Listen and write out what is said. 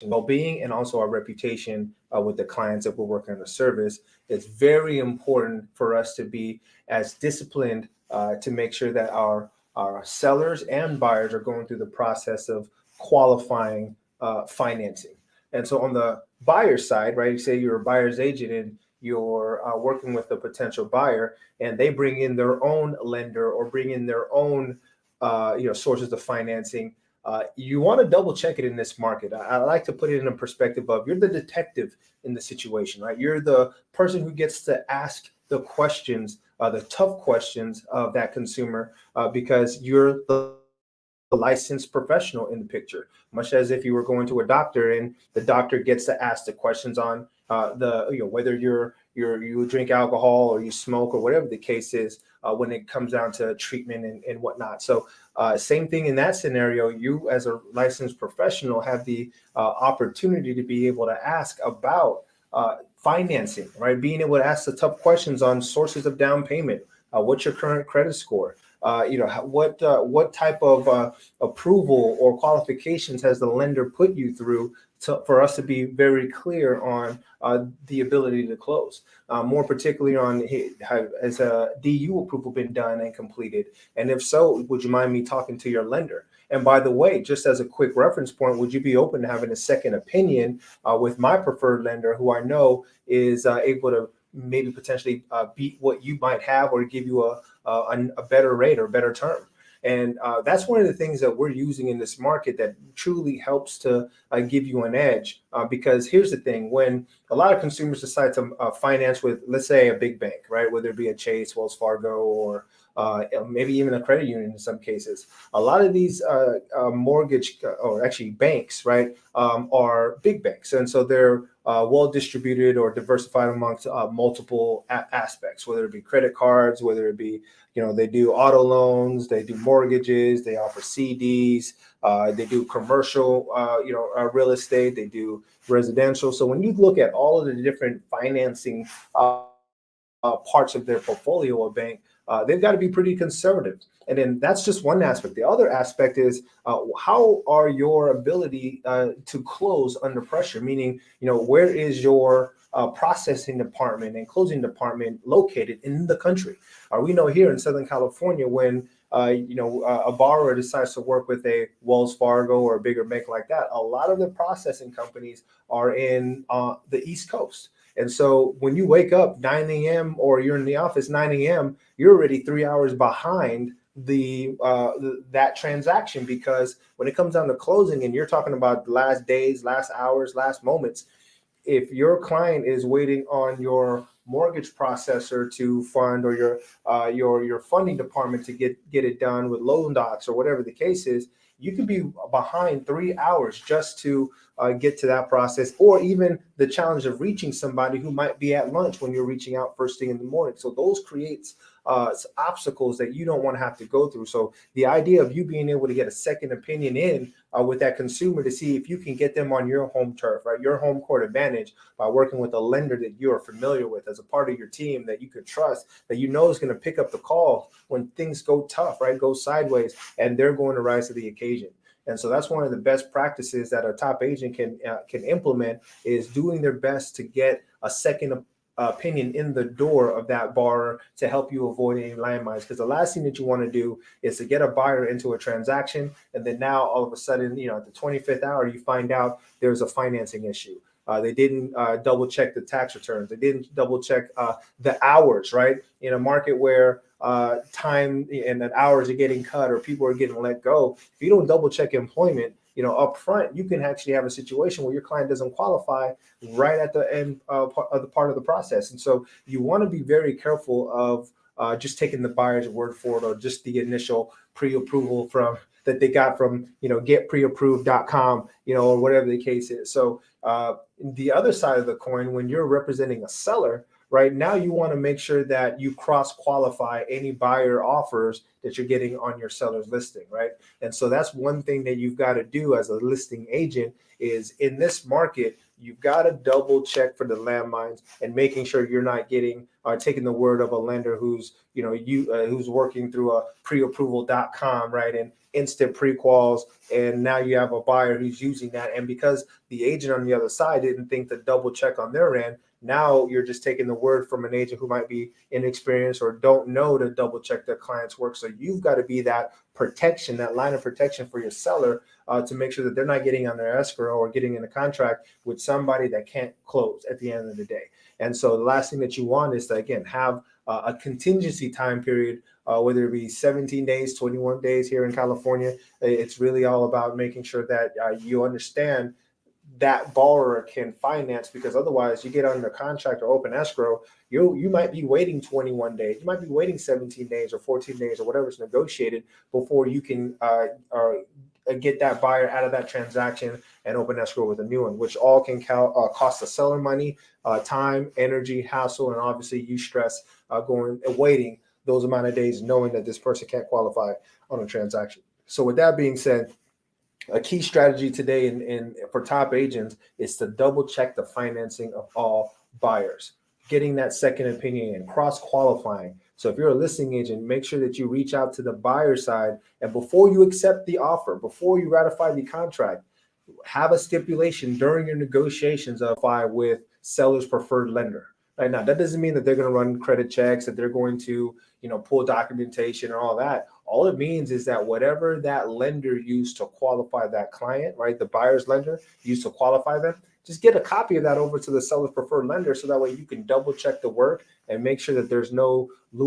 well-being and also our reputation with the clients that we're working on the service. It's very important for us to be as disciplined to make sure that our sellers and buyers are going through the process of qualifying financing. And so on the buyer side, right, you say you're a buyer's agent and you're working with a potential buyer, and they bring in their own lender or bring in their own sources of financing. You want to double check it in this market. I like to put it in a perspective of you're the detective in the situation, right? You're the person who gets to ask the questions, the tough questions of that consumer, because you're the licensed professional in the picture. Much as if you were going to a doctor and the doctor gets to ask the questions on whether you drink alcohol or you smoke or whatever the case is when it comes down to treatment and whatnot. So same thing in that scenario. You as a licensed professional have the opportunity to be able to ask about financing, right? Being able to ask the tough questions on sources of down payment. What's your current credit score? What type of approval or qualifications has the lender put you through for us to be very clear on the ability to close? More particularly on has a DU approval been done and completed? And if so, would you mind me talking to your lender? And by the way, just as a quick reference point, would you be open to having a second opinion with my preferred lender, who I know is able to maybe potentially beat what you might have or give you a better rate or better term? And that's one of the things that we're using in this market that truly helps to give you an edge. Because here's the thing: when a lot of consumers decide to finance with, let's say, a big bank, right, whether it be a Chase, Wells Fargo, or maybe even a credit union in some cases, a lot of these mortgage or actually banks, right, are big banks. And so they're well distributed or diversified amongst multiple aspects, whether it be credit cards, whether it be, they do auto loans, they do mortgages, they offer CDs, they do commercial, real estate, they do residential. So when you look at all of the different financing parts of their portfolio or bank, they've got to be pretty conservative. And then that's just one aspect. The other aspect is how are your ability to close under pressure? Meaning, where is your processing department and closing department located in the country? We know here in Southern California, when a borrower decides to work with a Wells Fargo or a bigger bank like that, a lot of the processing companies are in the East Coast. And so when you wake up 9 a.m. or you're in the office 9 a.m., you're already 3 hours behind that transaction, because when it comes down to closing and you're talking about the last days, last hours, last moments, if your client is waiting on your mortgage processor to fund, or your funding department to get it done with loan docs or whatever the case is, you could be behind 3 hours just to get to that process, or even the challenge of reaching somebody who might be at lunch when you're reaching out first thing in the morning. So those creates obstacles that you don't want to have to go through. So the idea of you being able to get a second opinion in with that consumer to see if you can get them on your home turf, right, your home court advantage, by working with a lender that you are familiar with as a part of your team that you could trust, that is going to pick up the call when things go tough, right, go sideways, and they're going to rise to the occasion. And so that's one of the best practices that a top agent can implement, is doing their best to get a second opinion in the door of that borrower to help you avoid any landmines. Because the last thing that you want to do is to get a buyer into a transaction, and then now all of a sudden, at the 25th hour, you find out there's a financing issue. They didn't double check the tax returns. They didn't double check the hours, right? In a market where time and that hours are getting cut or people are getting let go, if you don't double check employment, up front, you can actually have a situation where your client doesn't qualify right at the end of the part of the process. And so you want to be very careful of just taking the buyer's word for it, or just the initial pre-approval that they got from getpreapproved.com, or whatever the case is. So the other side of the coin, when you're representing a seller, right now, you want to make sure that you cross qualify any buyer offers that you're getting on your seller's listing, right? And so that's one thing that you've got to do as a listing agent, is in this market, you've got to double check for the landmines and making sure you're not getting taking the word of a lender who's who's working through a preapproval.com, right, and instant pre-quals, and now you have a buyer who's using that. And because the agent on the other side didn't think to double check on their end, now you're just taking the word from an agent who might be inexperienced or don't know to double check their client's work. So you've got to be that protection, that line of protection for your seller, to make sure that they're not getting on their escrow or getting in a contract with somebody that can't close at the end of the day. And so the last thing that you want is to, again, have a contingency time period, whether it be 17 days, 21 days here in California. It's really all about making sure that you understand that borrower can finance, because otherwise you get under contract or open escrow, you might be waiting 21 days, you might be waiting 17 days or 14 days or whatever is negotiated before you can get that buyer out of that transaction and open escrow with a new one, which all can cost the seller money, time, energy, hassle, and obviously you stress going and waiting those amount of days knowing that this person can't qualify on a transaction. So with that being said, a key strategy today in for top agents is to double check the financing of all buyers, getting that second opinion and cross qualifying. So if you're a listing agent, make sure that you reach out to the buyer side, and before you accept the offer, before you ratify the contract, have a stipulation during your negotiations of with seller's preferred lender. Right now, that doesn't mean that they're going to run credit checks, that they're going to, pull documentation and all that. All it means is that whatever that lender used to qualify that client, right, the buyer's lender used to qualify them, just get a copy of that over to the seller's preferred lender, so that way you can double check the work and make sure that there's no loop